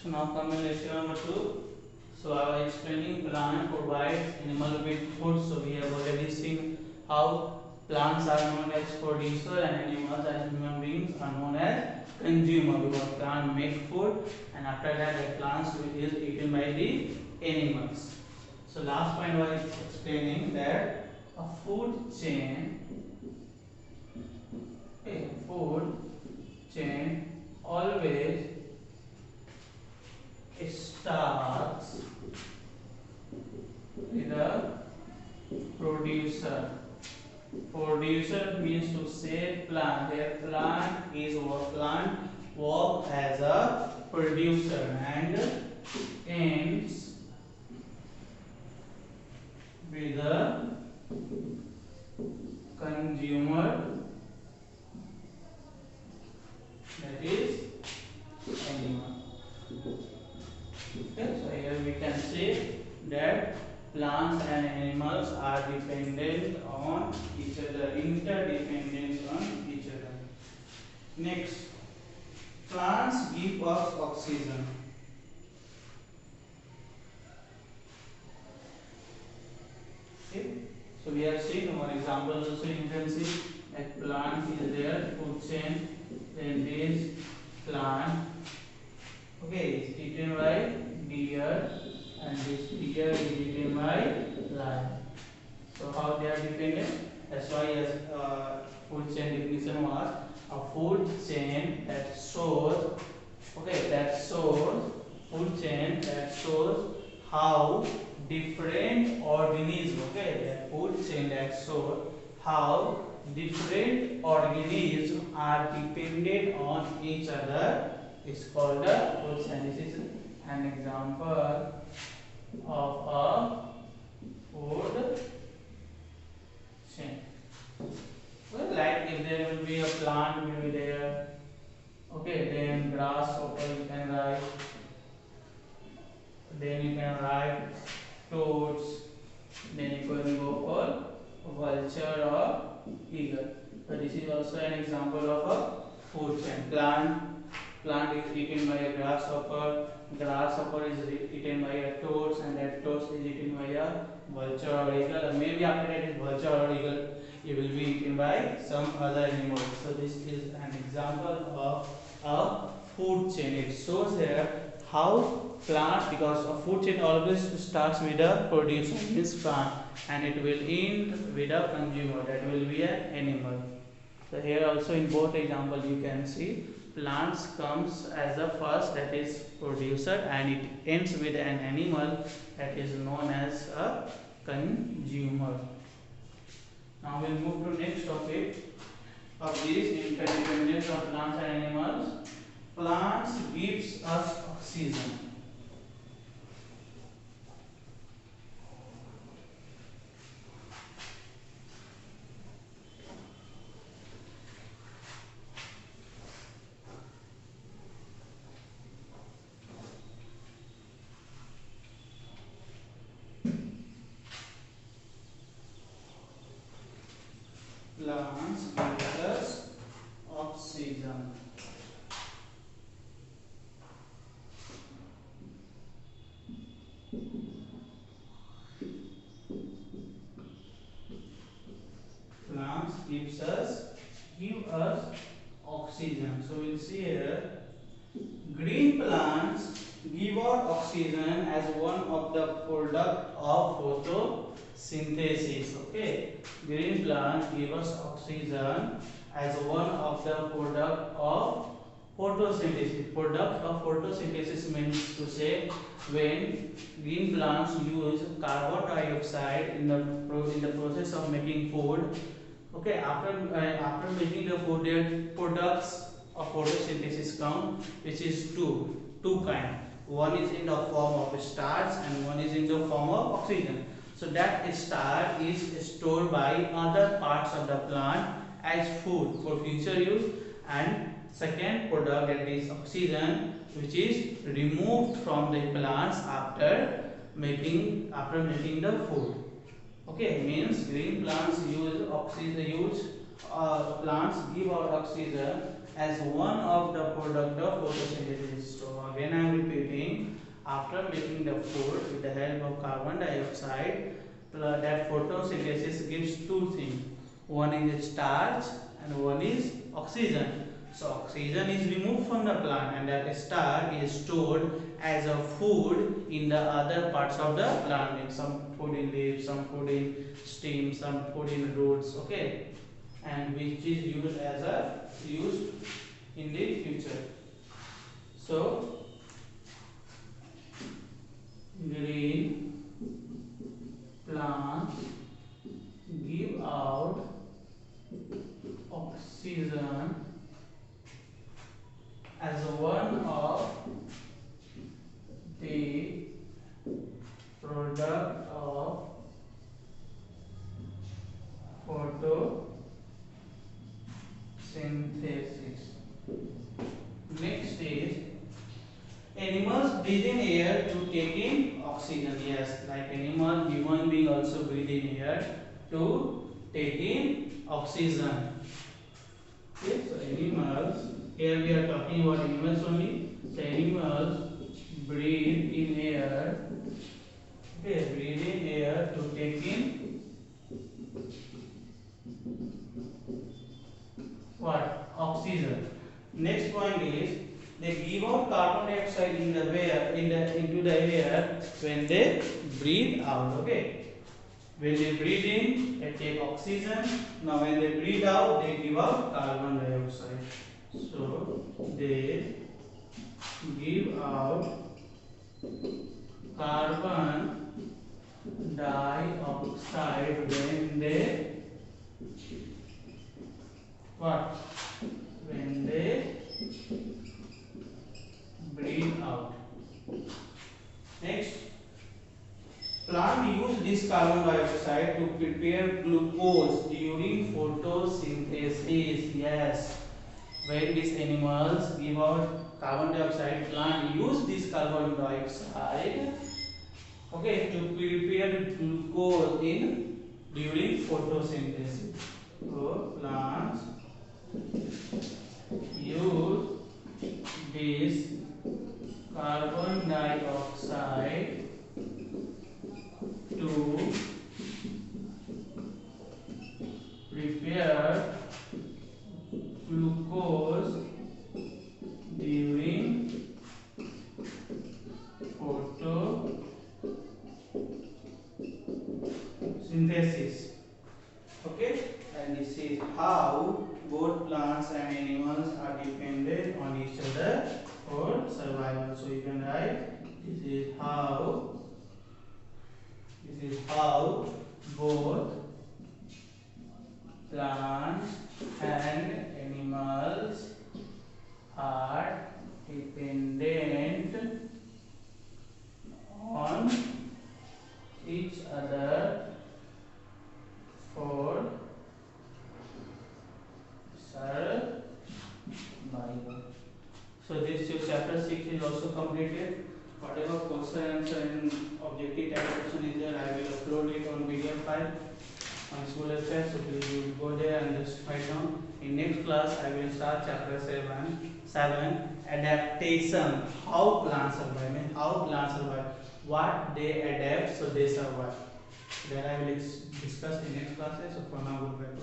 So now coming lecture number 2. So I was explaining plant provides animal with food. So we have already seen how plants are known as producer and animals as human beings are known as consumer, because plant make food and after that the plants is eaten by the animals. So last point was explaining that a food chain, food chain always starts with a producer. Producer means to say plant. Here plant is what plant work as a producer and ends with a consumer, that is animal. Okay, so here we can say that plants and animals are dependent on each other, interdependent on each other. Next, plants give us oxygen. Okay, so we have seen one example also. You can see that plant is there, food chain, then this plant, okay, is eaten by deer and this deer is eaten by lion. So how they are dependent? That's why as food chain definition was a food chain that shows, okay, that shows food chain that shows how different organisms, okay, that food chain that shows how different organisms are dependent on each other is called the food chain. This is an example of a food chain. Well, like if there will be a plant will be there, okay, then grasshopper you can write, then you can write toads, then you can go for vulture or eagle. So this is also an example of a food chain. Plant is eaten by a grasshopper, grasshopper is eaten by a toad, and that toad is eaten by a vulture or eagle, or maybe after that is vulture or eagle, it will be eaten by some other animal. So this is an example of a food chain. It shows here how plants, because a food chain always starts with a producer, means plant, and it will end with a consumer, that will be an animal. So here also in both examples you can see plants comes as the first, that is producer, and it ends with an animal that is known as a consumer. Now we'll move to next topic of this interdependence of plants and animals. Plants gives us oxygen. Plants give us oxygen. Plants give us oxygen. So we'll see here, green plants give out oxygen as one of the product of photosynthesis. Okay, green plants give us oxygen as one of the product of photosynthesis. Product of photosynthesis means to say when green plants use carbon dioxide in the process of making food. Okay, after making the food, their products of photosynthesis come, which is two kind. One is in the form of starch and one is in the form of oxygen. So that starch is stored by other parts of the plant as food for future use, and second product, that is oxygen, which is removed from the plants after making the food. Okay, means green plants use oxygen, plants give out oxygen as one of the product of photosynthesis. So again I am repeating, after making the food with the help of carbon dioxide, that photosynthesis gives two things. One is starch and one is oxygen. So oxygen is removed from the plant and that starch is stored as a food in the other parts of the plant. In some food in leaves, some food in stem, some food in roots. Okay, and which is used in the future. So green plants give out oxygen as one of the product of photosynthesis. Next is animals breathe in air to take in oxygen. Yes, like animal, human being also breathe in air to take in oxygen. Okay, so animals, here we are talking about animals only. So animals breathe in air. Okay, breathe in air to take in what? Oxygen. Next point is they give out carbon dioxide in the air, into the air when they breathe out. Okay. When they breathe in, they take oxygen. Now when they breathe out, they give out carbon dioxide. So they give out carbon dioxide when they what? When they breathe out. Next, plant use this carbon dioxide to prepare glucose during photosynthesis. Yes, when these animals give out carbon dioxide, plant use this carbon dioxide, okay, to prepare glucose in during photosynthesis. So plants use this carbon dioxide to prepare glucose during photosynthesis. Okay, and this is how both plants and animals are dependent on each other for survival. So you can write this is how both plants and animals are dependent on each other for survival. So this your chapter 6 is also completed. Whatever question answer and objective type question is there, I will upload it on PDF file on school website. So please you go there and just write down. In next class, I will start chapter 7 adaptation. How plants survive. Means how plants survive. What they adapt so they survive. That I will discuss in next classes. So for now, goodbye.